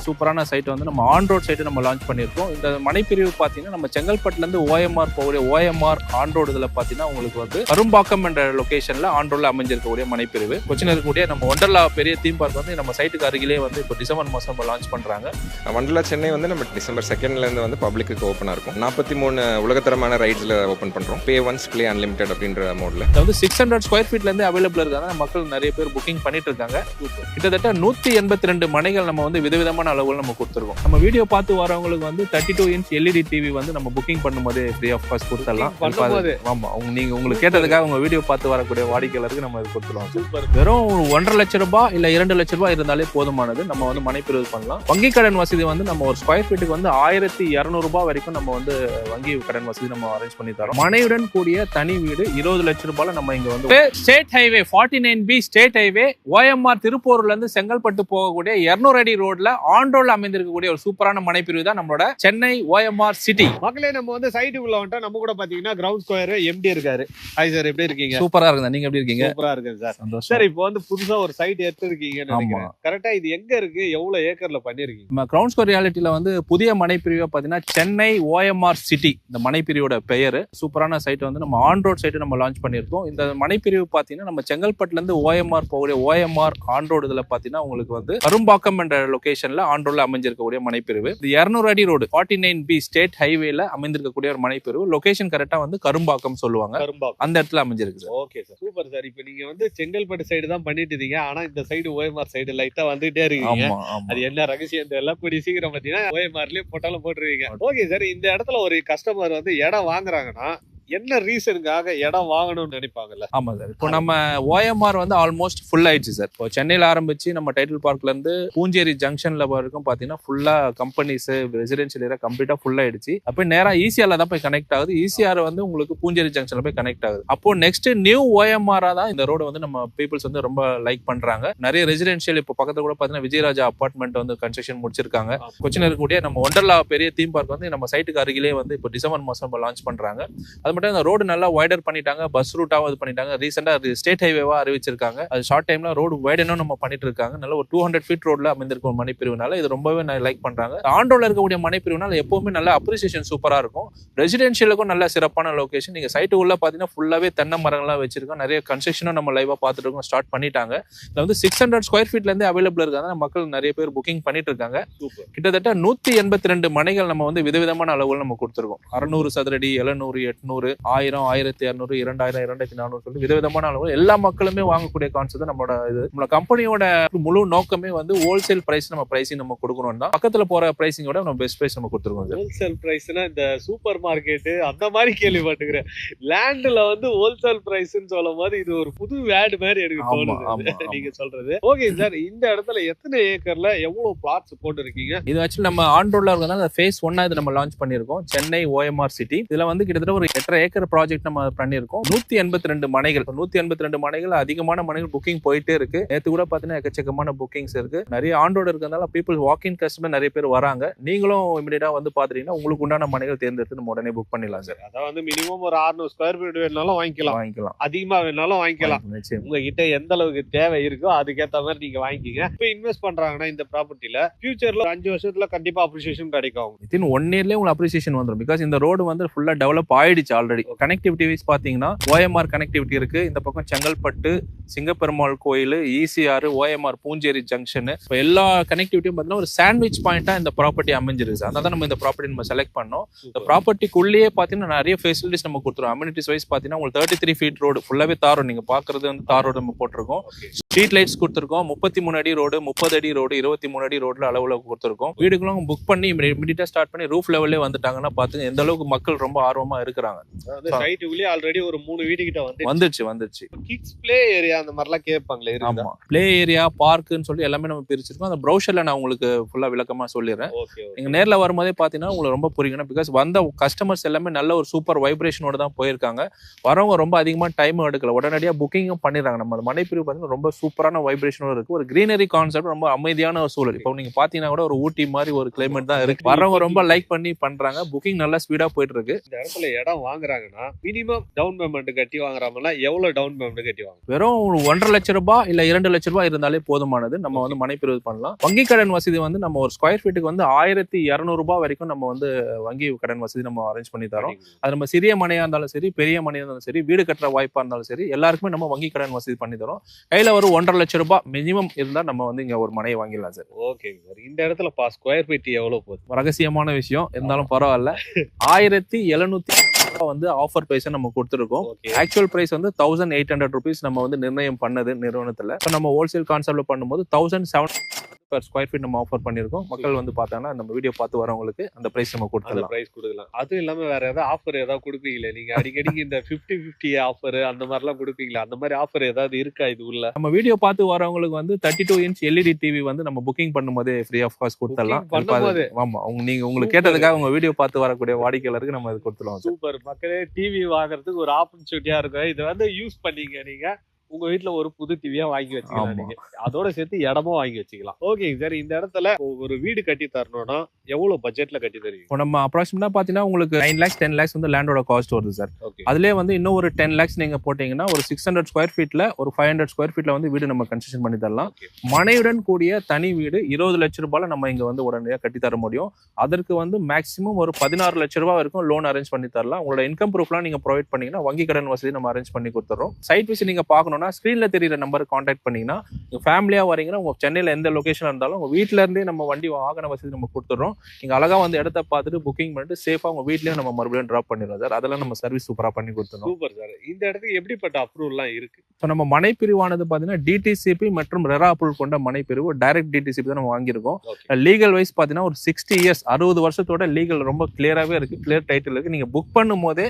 சூப்பரான சைட் வந்து நம்ம ஆன் ரோட் சைட்டு நம்ம லான்ச் பண்ணியிருக்கோம். இந்த மனைப்பிரிவு பார்த்தீங்கன்னா நம்ம செங்கல்பட்டுலேருந்து ஓஎம்ஆர் போகக்கூடிய ஓஎம்ஆர் ஆன் ரோடு இதில் பார்த்தீங்கன்னா உங்களுக்கு வந்து கரும்பாக்கம் என்ற லொகேஷனில் ஆன் ரோடில் அமைஞ்சிருக்கக்கூடிய மனைப்பிரிவு. கொச்சின் இருக்கக்கூடிய நம்ம ஒண்டர்லா பெரிய தீம் பார்க் வந்து நம்ம சைட்டுக்கு அருகிலே வந்து இப்போ டிசம்பர் மாதம் நம்ம லான்ச் பண்ணுறாங்க. ஒண்டர்லா சென்னை வந்து நம்ம டிசம்பர் 2 வந்து பப்ளிக்கு ஓப்பனாக இருக்கும். 43 உலகத்தரமான ரைட்ஸில் ஓப்பன் பண்ணுறோம். பே ஒன்ஸ் ப்ளே அன்லிமிடெட் அப்படின்ற மோடில். இது வந்து 600 ஸ்கொயர் ஃபீட்லேருந்து அவைலபிள் இருக்காங்க. மக்கள் நிறைய பேர் புக்கிங் பண்ணிட்டு இருக்காங்க. கிட்டத்தட்ட 182 மனைகள் நம்ம வந்து விதவிதமான அளவுகள் நம்ம கொடுத்துருக்கோம். நம்ம வீடியோ பார்த்து வரவங்களுக்கு வந்து 32 இன்ச் எல்இடி டிவி வந்து நம்ம புக்கிங் பண்ணும்போது ஃப்ரீ ஆஃப் காஸ்ட் கொடுத்துடலாம். ஆமா, நீங்க உங்களுக்கு கேட்டதுக்காக உங்க வீடியோ பார்த்து வரக்கூடிய வாடிக்கையாளருக்கு நம்ம இது கொடுத்துருவோம். வெறும் 1.5 லட்சம் ரூபாய் இல்ல 2 லட்சம் ரூபாய் இருந்தாலே போதுமானது. நம்ம வந்து மனைப்பிரிவு பண்ணலாம். வங்கி கடன் வசதி வந்து நம்ம ஒரு ஸ்கொயர் ஃபீட்டுக்கு வந்து 1200 ரூபாய் வரைக்கும் நம்ம வந்து வங்கி கடன் வசதி நம்ம அரேஞ்ச் பண்ணி தரோம். மனையுடன் கூடிய தனி வீடு 20 லட்சம் ரூபாயில நம்ம இங்க வந்து state highway 49B state highway OMR திருப்பூர்ல இருந்து செங்கல்பட்டு போகக்கூடிய 200 அடி ரோட்ல ஆன் ரோட்ல அமைந்திருக்கக்கூடிய ஒரு சூப்பரான மனைப்பிரிவு தான் நம்மளோட சென்னை ஓஎம்ஆர் சிட்டி. மக்களே நம்ம வந்து சைட்டுக்குள்ள வந்துட்டா நம்ம கூட பாத்தீங்கன்னா கிரவுண்ட் ஸ்கொயர் எம்டி இருக்காரு. ஹாய் சார், எப்படி இருக்கீங்க? சூப்பரா இருக்கு. நீங்க எப்படி இருக்கீங்க? சூப்பரா இருக்கு சார். சந்தோஷம். சார், இப்போ வந்து புதுசா ஒரு சைட் எடுத்துருக்கீங்கன்னு நினைக்கிறேன். கரெக்டா இது எங்க இருக்கு, எவ்வளவு ஏக்கர்ல பண்ணிருக்கீங்க? நம்ம கிரவுண்ட் ஸ்கொயர் ரியாலிட்டியில வந்து புதிய மனைப்பிரிவை பாத்தீங்கன்னா சென்னை ஓஎம்ஆர் சிட்டி இந்த மனைப்பிரிவோட பெயர். சூப்பரான சைட் வந்து நம்ம ஆன் ரோட் சைட்டு நம்ம லான்ச் பண்ணியிருக்கோம். இந்த மனைப்பிரிவு பாத்தீங்கன்னா நம்ம செங்கல்பட்டுல இருந்து ஓஎம்ஆர் போகக்கூடிய ஓஎம்ஆர் ஆன் ரோடு இதுல பாத்தீங்கன்னா உங்களுக்கு வந்து கரும்பாக்கம் என்ற லொகேஷன்ல ஆன் ரோட்ல அமைஞ்சிருக்கக்கூடிய மனைப்பிரிவு. இது 200 அடி ரோடு 49B ஸ்டேட் ஹைவேல அமைந்திருக்கக்கூடிய ஒரு மனைப்பிரிவு. லொகேஷன் கரெக்டா வந்து கரும்பாக்கம் சொல்லுவாங்க. அந்த இடத்துல அமைஞ்சிருக்கு. Okay sir, super sir. இப்போ நீங்க வந்து செங்கல்பட்டு சைடு தான் பண்ணிட்டு இருக்கீங்க. ஆனா இந்த சைடு ஓஎம்ஆர் சைடு லைட்டா வந்துட்டே இருக்கீங்க. அது என்ன ரகசியம் தெரியல. கூடிய சீக்கிரம் பாத்தீங்கன்னா ஓஎம்ஆர்லயே போட்டாலும் போட்டுருவீங்க. ஓகே சார், இந்த இடத்துல ஒரு கஸ்டமர் வந்து இடம் வாங்குறாங்கன்னா என்ன ரீசனுக்காக இடம் வாங்கணும்னு நினைப்பாங்கல்ல? ஆமா சார், இப்போ நம்ம ஓஎம்ஆர் வந்து ஆல்மோஸ்ட் ஃபுல் ஆயிடுச்சு சார். இப்போ சென்னையில ஆரம்பிச்சு நம்ம டைட்டில் பார்க்ல இருந்து பூஞ்சேரி ஜங்ஷன்ல வரைக்கும் பாத்தீங்கன்னா ஃபுல்லா கம்பெனிஸ் ரெசிடென்ஷியல் ஏரியா கம்ப்ளீட்டா ஃபுல் ஆயிடுச்சு. அப்போ நேரா ஈசிஆர்ல தான் போய் கனெக்ட் ஆகுது. ஈசிஆர் வந்து உங்களுக்கு பூஞ்சேரி ஜங்ஷன்ல போய் கனெக்ட் ஆகுது. அப்போ நெக்ஸ்ட் நியூ ஓஎம்ஆர் தான் இந்த ரோடு வந்து நம்ம பீப்புள்ஸ் வந்து ரொம்ப லைக் பண்றாங்க. நிறைய ரெசிடென்ஷியல் இப்போ பக்கத்துல கூட பாத்தீங்கன்னா விஜயராஜா அபார்ட்மெண்ட் வந்து கன்ஸ்ட்ரக்ஷன் முடிச்சிருக்காங்க. கொச்சின் இருக்கக்கூடிய நம்ம ஒண்டர்லா பெரிய தீம் பார்க் வந்து நம்ம சைட்டுக்கு அருகிலே வந்து இப்போ டிசம்பர் மாசம் லான்ச் பண்றாங்க. அது மட்டும் இந்த ரோடு நல்லா வைடர் பண்ணிட்டாங்க, பஸ் ரூட்டாவும் இது பண்ணிட்டாங்க. ரீசெண்டா ஸ்டேட் ஹைவேவா அறிவிச்சிருக்காங்க. அது ஷார்ட் டைம்ல ரோடு வைடனும் நம்ம பண்ணிட்டு இருக்காங்க. நல்ல ஒரு 200 ஃபீட் ரோட்ல அமைந்திருக்கும் மனைப்பிரிவுனால இது ரொம்பவே லைக் பண்றாங்க. ஆன் ரோட்ல இருக்கக்கூடிய மனைப்பிரிவுனால எப்பவுமே நல்ல அப்ரிசியேஷன் சூப்பரா இருக்கும். ரெசிடென்ஷியலுக்கும் நல்ல சிறப்பான லொகேஷன். நீங்க சைட்டு உள்ள பாத்தீங்கன்னா ஃபுல்லாவே தென்னை மரங்கள்லாம் வச்சிருக்கோம். நிறைய கன்ஸ்ட்ரக்ஷனும் நம்ம லைவா பார்த்துட்டு இருக்கோம், ஸ்டார்ட் பண்ணிட்டாங்க. இதுல வந்து 600 ஸ்கொயர் ஃபீட்ல இருந்து அவைலபிள் இருக்காங்க. மக்கள் நிறைய பேர் புக்கிங் பண்ணிட்டு இருக்காங்க. கிட்டத்தட்ட 182 மனைகள் நம்ம வந்து விதவிதமான அளவுகள் நம்ம கொடுத்துருக்கோம். 600 சதுரடி, 700, 800, 1000, 1200, 2000, 2400 சொல்லி விதவிதமான அளவு எல்லா மக்களுமே வாங்கக்கூடிய கான்செப்ட் நம்மளோட இது. நம்ம கம்பெனியோட முழு நோக்கமே வந்து ஹோல்சேல் பிரைஸ் நம்ம பிரைசிங் நம்ம கொடுக்கணும் தான். பக்கத்துல போற பிரைசிங்கோட நம்ம பெஸ்ட் பிரைஸ் நம்ம கொடுத்துருக்கோம். ஹோல்சேல் பிரைஸ்னா இந்த சூப்பர் மார்க்கெட் அந்த மாதிரி கேள்விப்பட்டுக்கிறேன். லேண்ட்ல வந்து ஹோல்சேல் பிரைஸ்ன்னு சொல்லும் போது இது ஒரு புது வேர்டு மாதிரி எனக்கு தோணுது நீங்க சொல்றது. ஓகே சார், இந்த இடத்துல எத்தனை ஏக்கர்ல எவ்வளவு பிளாட்ஸ் போட்டு இருக்கீங்க? இது ஆக்சுவலி நம்ம ஆன் ரோட்ல இருக்கனால ஃபேஸ் 1 இது நம்ம லான்ச் பண்ணிருக்கோம். Chennai OMR city. இதுல வந்து கிட்டத்தட்ட ஒரு 8.5 ஏக்கர் ப்ராஜெக்ட் நம்ம பண்ணிருக்கோம். 182 மனைகள். 182 மனைகள், அதிகமான மனைகள் புக்கிங் போயிட்டே இருக்கு. நேத்து கூட பாத்தீங்கன்னா எக்கச்சக்கமான புக்கிங்ஸ் இருக்கு. நிறைய ஆன் ரோடு இருக்கிறதுனால பீப்புள் வாக்கிங் கஸ்டமர் நிறைய பேர் வராங்க. நீங்களும் இமிடியேட்டா வந்து பாத்தீங்கன்னா உங்களுக்கு உண்டான மனைகள் தேர்ந்தெடுத்து நம்ம உடனே புக் பண்ணிடலாம் சார். அதாவது வந்து மினிமம் ஒரு 600 ஸ்கொயர் ஃபீட் வேணாலும் வாங்கிக்கலாம், அதிகமா வேணாலும் வாங்கிக்கலாம். உங்ககிட்ட எந்த அளவுக்கு தேவை இருக்கோ அதுக்கேற்ற மாதிரி நீங்க வாங்கிக்கீங்க. இப்போ இன்வெஸ்ட் பண்றாங்கன்னா இந்த ப்ராப்பர்ட்டில ஃபியூச்சர்ல 5 வருஷத்துல கண்டிப்பா அப்ரிசியேஷன் கிடைக்கும். வித்தின் 1 இயர்லயே உங்களுக்கு அப்ரிசியேஷன் வந்துடும். பிகாஸ் இந்த ரோடு வந்து ஃபுல்லா டெவலப் ஆயிடுச்சு ஆல்ரெடி. கனெக்டிவிட்டி வைஸ் பாத்தீங்கன்னா ஓஎம்ஆர் கனெக்டிவிட்டி இருக்கு. இந்த பக்கம் செங்கல்பட்டு, சிங்கப்பெருமாள் கோயில், ஈசிஆர், ஓஎம்ஆர் பூஞ்சேரி ஜங்ஷன், எல்லா கனெக்டிவிட்டியும் பாத்தீங்கன்னா ஒரு சாண்ட்விச் பாயிண்டா இந்த ப்ராப்பர்ட்டி அமைஞ்சிருக்கு. அதனால நம்ம இந்த ப்ராப்பர்ட்டி நம்ம செலக்ட் பண்ணோம். இந்த ப்ராப்பர்ட்டிக்குள்ளேயே பாத்தீங்கன்னா நிறைய ஃபெசிலிட்டிஸ் நம்ம கொடுத்துருவோம். அம்யூனிட்டிஸ் வைஸ் பாத்தீங்கன்னா உங்களுக்கு 33 ஃபீட் ரோடு ஃபுல்லாவே தார் ரோடு. நீங்க பாக்குறது வந்து தார் ரோடு நம்ம போட்டிருக்கோம். ஸ்ட்ரீட் லைட்ஸ் கொடுத்துருக்கோம். 33 அடி ரோடு, 30 அடி ரோடு, 23 அடி ரோட்ல அளவுல கொடுத்துருக்கோம். வீடுகளும் புக் பண்ணி இமிடியேட்டா ஸ்டார்ட் பண்ணி ரூஃப் லெவல்லே வந்துட்டாங்கன்னா பாத்துங்க எந்த அளவுக்கு மக்கள் ரொம்ப ஆர்வமா இருக்கிறாங்க. சைட்டுக்குள்ளே ஆல்ரெடி ஒரு 3 வீடு கிட்ட வந்துச்சு. கிட்ஸ் ப்ளே ஏரியா அந்த மாதிரிலாம் கேட்பாங்களே. ஆமா, ப்ளே ஏரியா, பார்க்குன்னு சொல்லி எல்லாமே நம்ம பிரிச்சிருக்கோம். அந்த ப்ரௌசர்ல நான் உங்களுக்கு ஃபுல்லா விளக்கமா சொல்லிடுறேன். நீங்க நேர்ல வரும்போதே பாத்தீங்கன்னா உங்களுக்கு ரொம்ப புரியும். பிகாஸ் வந்த கஸ்டமர்ஸ் எல்லாமே நல்ல ஒரு சூப்பர் வைப்ரேஷனோட தான் போயிருக்காங்க. வரவங்க ரொம்ப அதிகமா டைம் எடுக்கல, உடனடியா புக்கிங்கும் பண்ணிடுறாங்க. நம்ம மனைப்பிரிவு பாத்தீங்கன்னா ரொம்ப சூப்பரான வைப்ரேஷனும் இருக்கு. ஒரு கிரீனரி கான்செப்ட், ரொம்ப அமைதியான ஒரு சூழல். இப்போ நீங்க பாத்தீங்கன்னா கூட ஒரு ஊட்டி மாதிரி ஒரு கிளைமேட் தான் இருக்கு. வரவங்க ரொம்ப லைக் பண்ணி பண்றாங்க. புக்கிங் நல்லா ஸ்பீடா போயிட்டு இருக்கு. இந்த இடத்துல இடம் வாங்குறாங்கன்னா மினிமம் டவுன் பேமெண்ட் கட்டி வாங்குறாங்கன்னா எவ்வளவு டவுன் பேமெண்ட் கட்டி வாங்க? வெறும் 1.5 லட்ச ரூபாய் இல்ல 2 லட்ச ரூபாய் இருந்தாலே போதுமானது. நம்ம வந்து மனைப்பிரிவு பண்ணலாம். வங்கி கடன் வசதி வந்து நம்ம ஒரு ஸ்கொயர் ஃபீட்டுக்கு வந்து 1200 ரூபாய் வரைக்கும் நம்ம வந்து வங்கி கடன் வசதி நம்ம அரேஞ்ச் பண்ணி தரோம். அது நம்ம சிறிய மனையா இருந்தாலும் சரி, பெரிய மனையா இருந்தாலும் சரி, வீடு கட்டுற வாய்ப்பா இருந்தாலும் சரி, எல்லாருக்குமே நம்ம வங்கி கடன் வசதி பண்ணி தரோம். கையில ஒரு 1.5 லட்ச ரூபாய் மினிமம் இருந்தா நம்ம வந்து இங்க ஒரு மனையை வாங்கிடலாம் சார். ஓகேங்க சார். இந்த இடத்துல ஸ்கொயர் ஃபீட் எவ்வளவு போகுது? ரகசியமான விஷயம் இருந்தாலும் பரவாயில்ல. 1700 வந்து ஆஃபர் பிரைஸ் நம்ம கொடுத்துருக்கோம். ஆக்சுவல் பிரைஸ் வந்து 1800 rupees நம்ம வந்து நிர்ணயம் பண்ணது நிறுவனத்துல. நம்ம ஹோல்சேல் கான்செப்ட்ல பண்ணும்போது 1700 per ஸ்கொயர் ஃபீட் நம்ம ஆஃபர் பண்ணிருக்கோம். மக்கள் வந்து பார்த்தாங்கன்னா நம்ம வீடியோ பார்த்து வரவங்களுக்கு அந்த பிரைஸ் நம்ம கொடுத்துடலாம். அதுவும் இல்லாம வேற ஏதாவது ஆஃபர் ஏதாவது கொடுப்பீங்களா? நீங்க அடிக்கடி இந்த 50-50 ஆஃபர் அந்த மாதிரி எல்லாம் கொடுப்பீங்களா? அந்த மாதிரி ஆஃபர் ஏதாவது இருக்கா இது உள்ள? நம்ம வீடியோ பார்த்து வரவங்களுக்கு வந்து 32 inch LED டிவி வந்து நம்ம புக்கிங் பண்ணும்போதே ஃப்ரீ ஆஃப் காஸ்ட் கொடுத்துடலாம். ஆமா, உங்களுக்கு கேட்டதுக்காக உங்க வீடியோ பார்த்து வரக்கூடிய வாடிக்கையாளருக்கு நம்ம இது கொடுத்துடலாம். சூப்பர். மக்களே, டிவி வாங்குறதுக்கு ஒரு ஆப்பர்ச்சுனிட்டியா இருக்கும். இதை வந்து யூஸ் பண்ணீங்க நீங்க உங்க வீட்டுல ஒரு புது டிவியா வாங்கி வச்சுக்கலாம். நீங்க அதோட சேர்த்து இடமும் வாங்கி வச்சுக்கலாம். Okay sir. இந்த இடத்துல ஒரு வீடு கட்டி தரணும்னா எவ்வளவு பட்ஜெட்ல கட்டி தருவீங்க? இப்போ நம்ம அப்ராக்சிமேட்டா பாத்தீங்கன்னா உங்களுக்கு 9 lakhs 10 lakhs வந்து லேண்டோட காஸ்ட் வருது சார். அதுலயே வந்து இன்னும் ஒரு 10 lakhs நீங்க போட்டீங்கன்னா ஒரு 600 ஸ்கொயர் ஃபீட்ல ஒரு 500 ஸ்கொயர் ஃபீட்ல வந்து வீடு நம்ம கன்ஸ்ட்ரக்ஷன் பண்ணி தரலாம். மனையுடன் கூடிய தனி வீடு 20 லட்ச ரூபாயில நம்ம இங்க வந்து உடனடியாக கட்டி தர முடியும். அதற்கு வந்து மேக்ஸிமம் ஒரு 16 லட்ச ரூபாய் வரைக்கும் லோன் அரேஞ்ச் பண்ணி தரலாம். உங்களோட இன்கம் ப்ரூஃப்லாம் நீங்க ப்ரொவைட் பண்ணீங்கன்னா வங்கி கடன் வசதி நம்ம அரேஞ்ச் பண்ணி கொடுத்துறோம். சைட் விசிட் நீங்க பார்க்கணும் ஸ்கிரீன்ல தெரியுற நம்பர் கான்டாக்ட் பண்ணீங்கன்னா நீங்க ஃபேமிலியா வரீங்கன்னா உங்க சென்னையில எந்த லொகேஷன் இருந்தாலும் உங்க வீட்ல இருந்தே நம்ம வண்டி வாகன வசதி நம்ம கொடுத்துறோம். நீங்க அழகா வந்து இடத்த பார்த்துட்டு புக்கிங் பண்ணிட்டு சேஃபா உங்க வீட்லயும் நம்ம மறுபடியும் டிராப் பண்ணிடுவோம் சார். அதெல்லாம் நம்ம சர்வீஸ் சூப்பரா பண்ணி கொடுத்துறோம். Super sir. இந்த இடத்துக்கு எப்படிப்பட்ட அப்ரூவல்லாம் இருக்கு? ஸோ நம்ம மனைப்பிரிவானது பாத்தீங்கன்னா டிடிசிபி மற்றும் ரெரா அப்ரூவல் கொண்ட மனைப்பிரிவு டைரக்ட் டிடிசிபி தான் நம்ம வாங்கியிருக்கோம். லீகல் வைஸ் பாத்தீங்கன்னா ஒரு 60 years 60 வருஷத்தோட லீகல் ரொம்ப கிளியராகவே இருக்கு. கிளியர் டைட்டில் இருக்கு. நீங்க புக் பண்ணும் போதே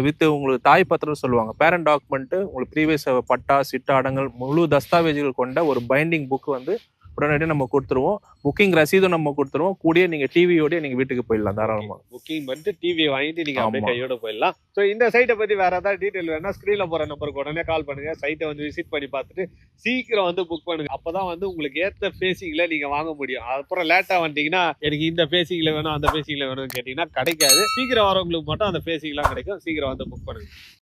வித் உங்களுக்கு தாய் பத்திரம் சொல்லுவாங்க, பேரண்ட் டாக்குமெண்ட், உங்களுக்கு ப்ரீவியஸ் பட்டா, சிட்டா அடங்கல், முழு தஸ்தாவேஜுகள் கொண்ட ஒரு பைண்டிங் புக் வந்து உடனடியாக நம்ம கொடுத்துருவோம். புக்கிங் ரசீதும் நம்ம கொடுத்துருவோம். கூடிய நீங்க டிவியோட நீங்க வீட்டுக்கு போயிடலாம் தாராளமா. புக்கிங் பண்ணிட்டு டிவியை வாங்கிட்டு நீங்க அப்படியே கையோட போயிடலாம். ஸோ இந்த சைட்டை பத்தி வேற ஏதாவது டீடைல் வேணா ஸ்கிரீன்ல போற நம்பருக்கு உடனே கால் பண்ணுங்க. சைட்டை வந்து விசிட் பண்ணி பார்த்துட்டு சீக்கிரம் வந்து புக் பண்ணுங்க. அப்பதான் வந்து உங்களுக்கு ஏத்த பேசிங்ல நீங்க வாங்க முடியும். அப்புறம் லேட்டா வந்தீங்கன்னா எனக்கு இந்த பேசிங்ல வேணும் அந்த பேசிங்ல வேணும்னு கேட்டீங்கன்னா கிடைக்காது. சீக்கிரம் வரவங்களுக்கு மட்டும் அந்த பேசிங்லாம் கிடைக்கும். சீக்கிரம் வந்து புக் பண்ணுங்க.